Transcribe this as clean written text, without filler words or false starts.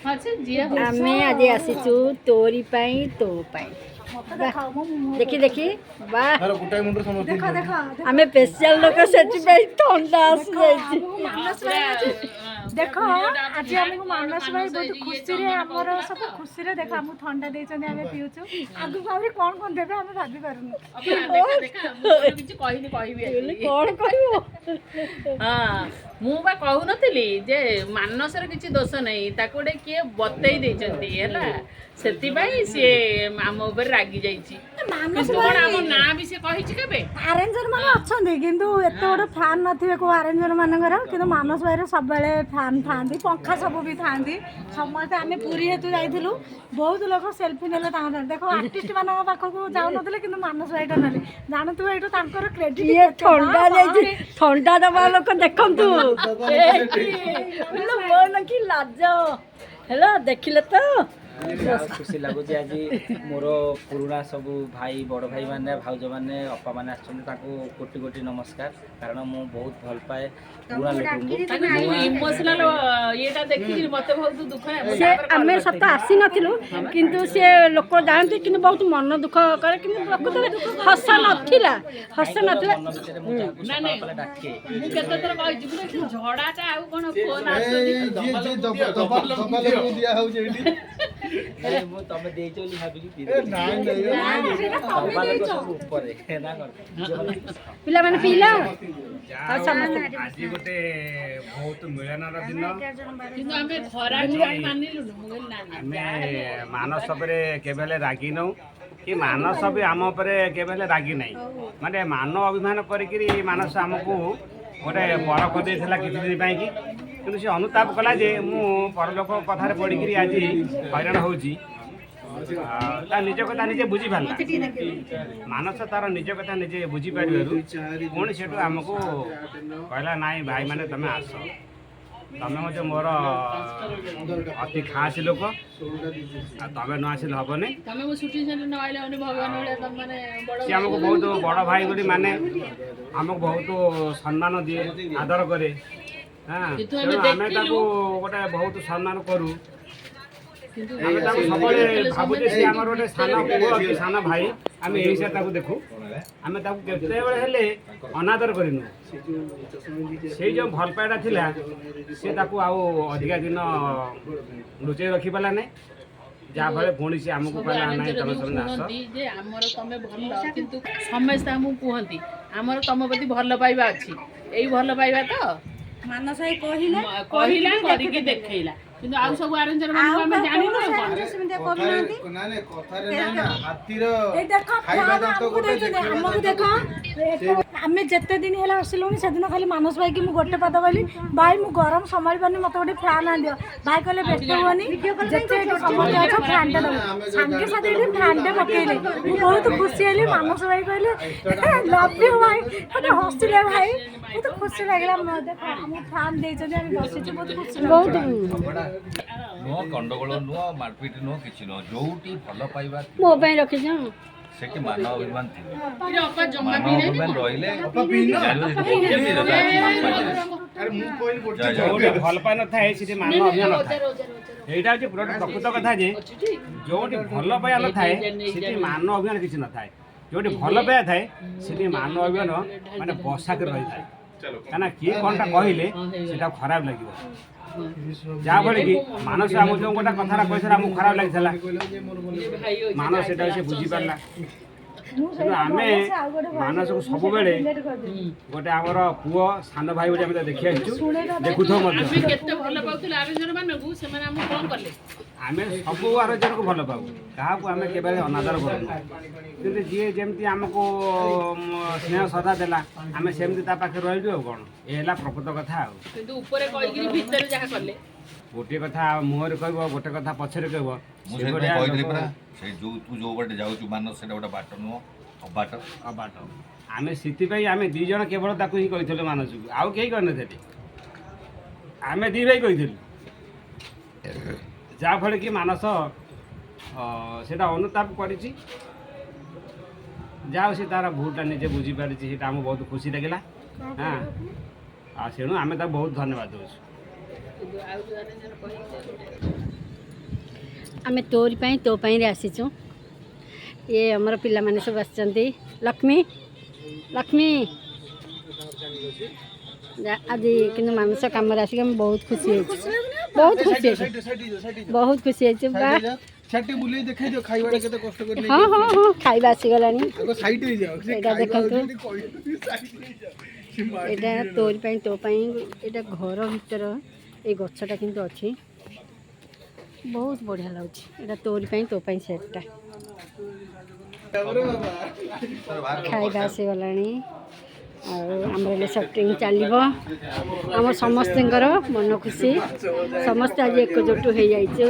आमे आज आसीचु तोरी पाई तो पाई देखी देखी वाह आमे स्पेशल लोक सेठी पाई ठंडा आसी जाई देख आज आमको मानस भाई बहुत खुशी रे हमर सब खुशी रे देख हम ठंडा देछन हमें पिउछु आगु भाभी कोन कोन देबे हमें भाभी करूनु କିଛି କହିନି କହିବି कौन कहबो ହଁ ମୁଁ ବା କହୁନଥିଲି ଯେ ମାନସର କିଛି ଦୋଷ ନାହିଁ ତାକୁ ଗୋଟେ କିଏ ବତେଇ ଦେଇଛନ୍ତି ହେଲା ସେଥିପାଇଁ ସିଏ ଆମ ଉପରେ ରାଗି ଯାଇଛି କିନ୍ତୁ କଣ ଆମ ନାଁ ବି ସେ କହିଛି କେବେ ଆରେଞ୍ଜର ମାନେ ଅଛନ୍ତି କିନ୍ତୁ ଏତେ ଗୋଟେ ଫ୍ୟାନ୍ ନଥିବେ କୋଉ ଆରେଞ୍ଜର ମାନଙ୍କର କିନ୍ତୁ ମାନସ ଭାଇର ସବୁବେଳେ ଫ୍ୟାନ୍ ଥାଆନ୍ତି ପଙ୍ଖା ସବୁ ବି ଥାଆନ୍ତି ସମସ୍ତେ ଆମେ ପୁରୀ ହେତୁ ଯାଇଥିଲୁ ବହୁତ ଲୋକ ସେଲ୍ଫି ନେଲେ ତାଙ୍କ ଦେଖ ଆର୍ଟିଷ୍ଟ ମାନଙ୍କ ପାଖକୁ ଯାଉନଥିଲେ କିନ୍ତୁ ମାନସ ଭାଇଟା ନେଲେ ଜାଣୁଥିବ ଏଇଠୁ ତାଙ୍କର କ୍ରେଡିଟ୍ ये ठंडा जाई ठंडा दबा लोक देखंतु मन की लाज हेलो देखिले तो खुशी लगुच आज मोर पुराणा सब भाई बड़ भाई मैंने भाउज मैंने अपा मैंने कोटि कोटि नमस्कार कारण मु बहुत भल पाए पुराना लोक इमोशनल येटा देखि मते बहुत दुख से आमे सत आसी नथिलु किंतु से लोक जानते किंतु बहुत मन दुख करे किंतु लोक तो हस नथिला ना ना मु केते तर कहि जिबु कि झडाटा आ कोन फोन आसुनी दिया हो जेडी तमे देइचो ली भाबी कि ऊपर ना कर पिला माने पिला आज गोटे बहुत मिलनर दिन किंतु हमें खरा मानिलु ना आमे मानस उपरे केबेले रागी नौ कि मानस भी आम उपरे केबेले रागी नहीं माने मान अभिमान करिकिरी मानस आमको गोटे परख देइथिला किछि दिन पई कि किंतु से अनुताप कला जे मु परलोक कथार पढ़िकी आज हैरान होची निज कथा निजे बुझी पारला मानस तार निज कथा निजे बुझी पारिबारु पुणी सेठु आमको कहला नाई भाई माने तमे आस तमे मते मोर अति खास लोक तमे न आसिल हबने तमे मो शूटिंग सेंटर न आइले अनि भगवान वाला तम माने बड़ से हमको बहुत बड़ भाई बोली माने हमको बहुत सम्मान दिए आदर करे हाँ आमे ताको गोटे बहुत सम्मान करू आमे ताको सबले भाबुजे से हमर गोटे साना पुओ कि साना भाई आमे एही से ताको देखू आमे ताको केते बेले हेले अनादर करिनु सेई जो भल पाइडा थिला से ताको आउ अधिका दिन लुचै रखि पाला नै जा भले पुणी से हमको कहला नाही तमे सब आस जे हमर तमे भल किंतु समस्त हमहु कहंती हमर तम प्रति भल पाइबा अछि एई भल पाइबा तो ମାନସ ଭାଇ କହିଲା କହିଲା କରିକି ଦେଖେଇଲା କିନ୍ତୁ ଆଉ ସବୁ ଆରେଞ୍ଜର ମାନଙ୍କୁ ଆମେ ଜାଣିନୁ ସେମିତି କରୁନାହାନ୍ତି ନା ନା କଥାରେ ନା ହାତୀର এই দেখো ଖାଇବା ଦାନ୍ତ ଗୋଟେ ଆମକୁ ଦେଖ ଆମେ ଯେତେ ଦିନ ହେଲା ଆସିଲୁଣି ସେଦିନ ଖାଲି ମାନସ ଭାଇ କି ମୁଁ ଗୋଟେ ପାଦ କହିଲି ଭାଇ ମୁଁ ଗରମ ସମ୍ଭାଳି ପାରୁନି ମତେ ଗୋଟେ ଫ୍ୟାନ୍ ଆଣିଦିଅ ଭାଇ କହିଲେ ବ୍ୟସ୍ତ ହୁଅନି ଯେତେ ସମସ୍ତେ ଅଛ ଫ୍ୟାନ୍ଟା ଦେବ ସାଙ୍ଗେ ସାଥେ ଏଠି ଫ୍ୟାନ୍ଟେ ପକେଇଲେ ମୁଁ ବହୁତ ଖୁସି ହେଲି ମାନସ ଭାଇ କହିଲେ ଲଭ୍ ୟୁ ଭାଇ ଗୋଟେ ହସିଲେ ଭାଇ ବହୁତ ଖୁସି ଲାଗିଲା ଦେଖ ଆମ ଫ୍ୟାନ୍ ଦେଇଛନ୍ତି ଆମେ ବସିଛୁ ବହୁତ ଖୁସି ବହୁତ नुह कंडगोल नुह मारपिट नुह कि नुह जो भल पाइबा मो पई रखि जा से मान अभिमान थी ଅପା ଜମା मान अभिमान रहिले जोटे भल पाइ न थाए सिटी मान अभिमान थाए एटा जे प्रकृत कथा जे जोटे भल पाइ न थाए सिटी मान अभिमान किछि न थाए जोटे भल पाइ थाए सिटी मान अभिमान माने बसा कर रहि थाए काना किए कोनटा कहिले सेटा खराब लागिबो जा फले कि मानस आम जो गोटा कथा कही आमको खराब लगी मानस से बुझी पारा आम मानस को सब बेले गोटे आमर पुओ सान भाई बोली आम देखी देखु आम सब आरोजन को भल पाऊ क्या आम के अनादर करूँ कि जी जमी आमको स्नेह श्रद्धा देला आम सेमती पाखे रही कौन ये प्रकृत कथा गोटे कथा मुहर कह गोटे कथा पछरे कह जो तू जो बाटे जाऊ मानस से गोटे बाट नुह अबाट अबाट आम से आम दी जन केवल ताकू ही कही मानस को आउ कहीं करने आम दी भाई कही जहाँफल कि मानस से अनुताप कर से तार भूलटा निजे बुझी पारी आम बहुत खुशी लगे हाँ तेणु आम बहुत धन्यवाद दूँ आमे तोरी पाई तो पाई रे आसीचु ये हमर पिला माने सब आछंती लक्ष्मी लक्ष्मी आज किंतु मानस काम आसिक हम बहुत खुशी बहुत खुशी बहुत खुशी है बा छाटी बुले देखाई दियो खाइबाडे केते कष्ट कर हाँ हाँ हाँ खाइबा आसी गलानी आगो साइड हो जाओ एटा देखंतु एटा तोरी पाई तो पाई एटा घर भीतर ए गछटा किंतु अछि बहुत बढ़िया लाଗୁଛି एटा तोरी पाई तो पाई सेटटा खाइबा आसी गलानी आमर सटिंग चलो आम समस्त मन खुशी समस्त आज एकजुट हो जाइए